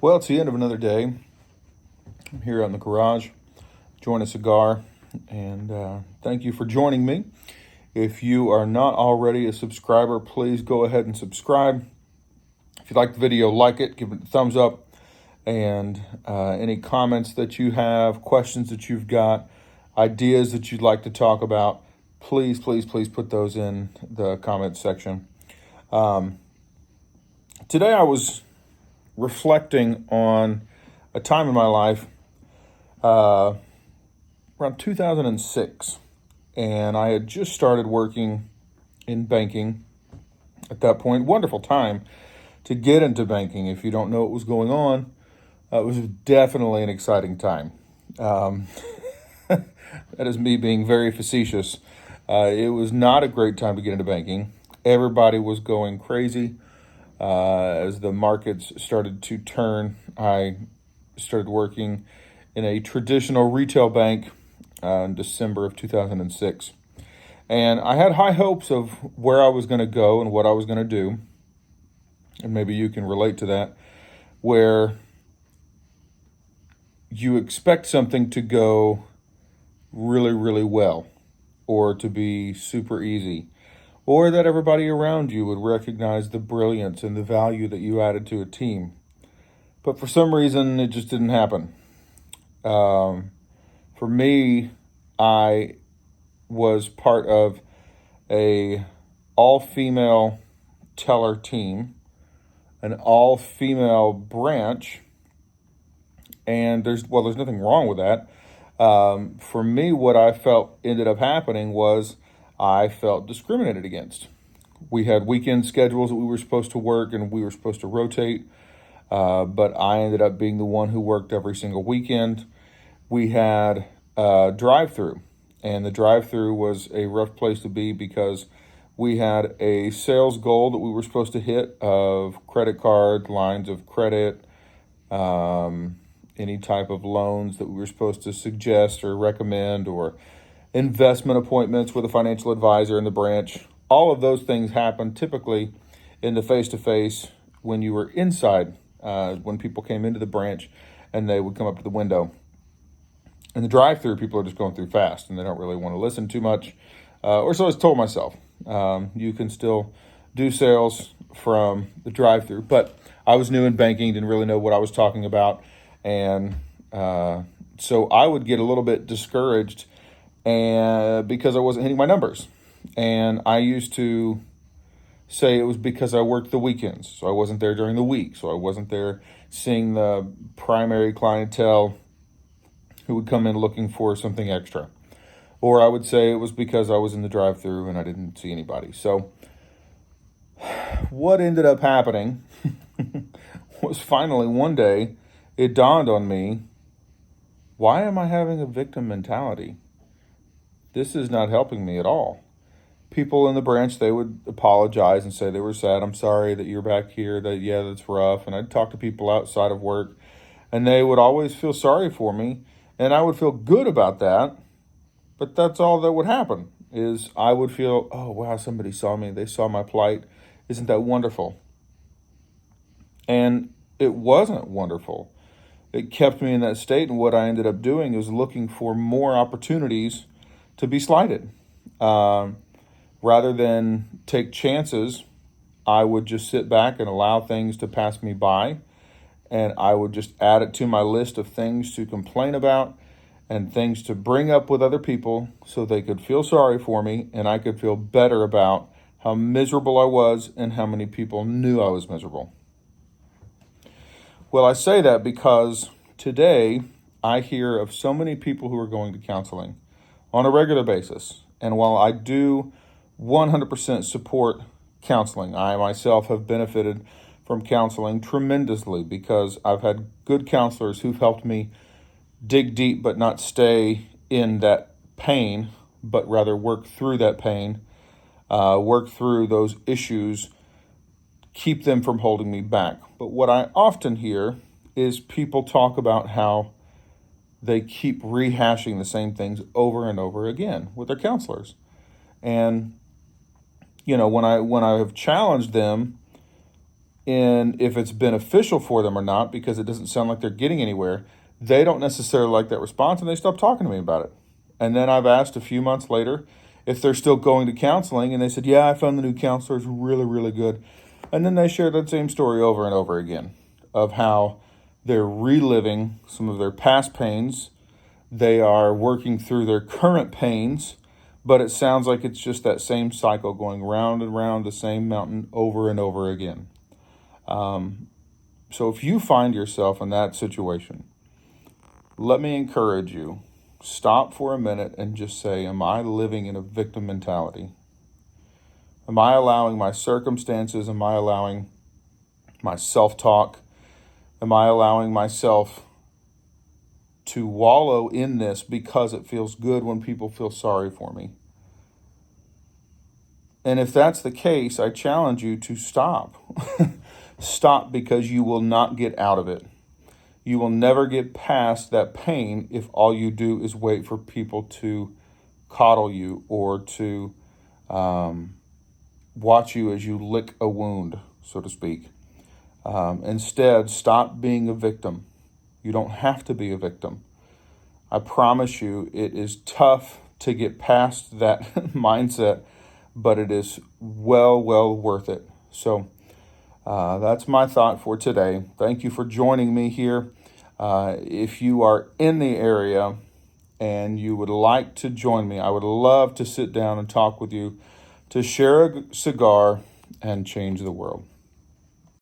Well, it's the end of another day. I'm here out in the garage, enjoying a cigar, and thank you for joining me. If you are not already a subscriber, please go ahead and subscribe. If you like the video, like it, give it a thumbs up, and any comments that you have, questions that you've got, ideas that you'd like to talk about, please put those in the comments section. Today I was reflecting on a time in my life around 2006, and I had just started working in banking at that point. Wonderful time to get into banking. If you don't know what was going on, it was definitely an exciting time. That is me being very facetious. It was not a great time to get into banking. Everybody was going crazy. As the markets started to turn, I started working in a traditional retail bank in December of 2006. And I had high hopes of where I was going to go and what I was going to do. And maybe you can relate to that, where you expect something to go really well, or to be super easy, or that everybody around you would recognize the brilliance and the value that you added to a team. But for some reason, it just didn't happen. For me, I was part of a all-female teller team, an all-female branch, and there's nothing wrong with that. For me, what I felt ended up happening was I felt discriminated against. We had weekend schedules that we were supposed to work, and we were supposed to rotate, but I ended up being the one who worked every single weekend. We had a drive-through, and the drive-through was a rough place to be because we had a sales goal that we were supposed to hit of credit card, lines of credit, any type of loans that we were supposed to suggest or recommend, or investment appointments with a financial advisor in the branch. All of those things happen typically in the face-to-face when you were inside, when people came into the branch and they would come up to the window. In the drive-through, people are just going through fast and they don't really want to listen too much. Or so I was told myself. You can still do sales from the drive-through, but I was new in banking, didn't really know what I was talking about. And so I would get a little bit discouraged and because I wasn't hitting my numbers. And I used to say it was because I worked the weekends, so I wasn't there during the week, so I wasn't there seeing the primary clientele who would come in looking for something extra. Or I would say it was because I was in the drive-through and I didn't see anybody. So what ended up happening was finally one day it dawned on me, why am I having a victim mentality? This is not helping me at all. People in the branch, they would apologize and say they were sad. I'm sorry that you're back here, that's rough. And I'd talk to people outside of work and they would always feel sorry for me. And I would feel good about that. But that's all that would happen is I would feel, oh, wow, somebody saw me. They saw my plight. Isn't that wonderful? And it wasn't wonderful. It kept me in that state. And what I ended up doing is looking for more opportunities to be slighted. Rather than take chances, I would just sit back and allow things to pass me by. And I would just add it to my list of things to complain about and things to bring up with other people so they could feel sorry for me and I could feel better about how miserable I was and how many people knew I was miserable. Well, I say that because today I hear of so many people who are going to counseling on a regular basis. And while I do 100% support counseling, I myself have benefited from counseling tremendously because I've had good counselors who've helped me dig deep but not stay in that pain, but rather work through that pain, work through those issues, keep them from holding me back. But what I often hear is people talk about how they keep rehashing the same things over and over again with their counselors. And, you know, when I have challenged them in if it's beneficial for them or not, because it doesn't sound like they're getting anywhere. They don't necessarily like that response, and they stop talking to me about it. And then I've asked a few months later if they're still going to counseling, and they said, yeah, I found the new counselor is really, really good. And then they share that same story over and over again of how they're reliving some of their past pains. They are working through their current pains, but it sounds like it's just that same cycle going round and round the same mountain over and over again. So if you find yourself in that situation, let me encourage you, stop for a minute and just say, am I living in a victim mentality? Am I allowing my circumstances, am I allowing my self-talk, am I allowing myself to wallow in this because it feels good when people feel sorry for me? And if that's the case, I challenge you to stop. Stop, because you will not get out of it. You will never get past that pain if all you do is wait for people to coddle you or to watch you as you lick a wound, so to speak. Instead, stop being a victim. You don't have to be a victim. I promise you, it is tough to get past that mindset, but it is well worth it. So that's my thought for today. Thank you for joining me here. If you are in the area and you would like to join me, I would love to sit down and talk with you, to share a cigar and change the world.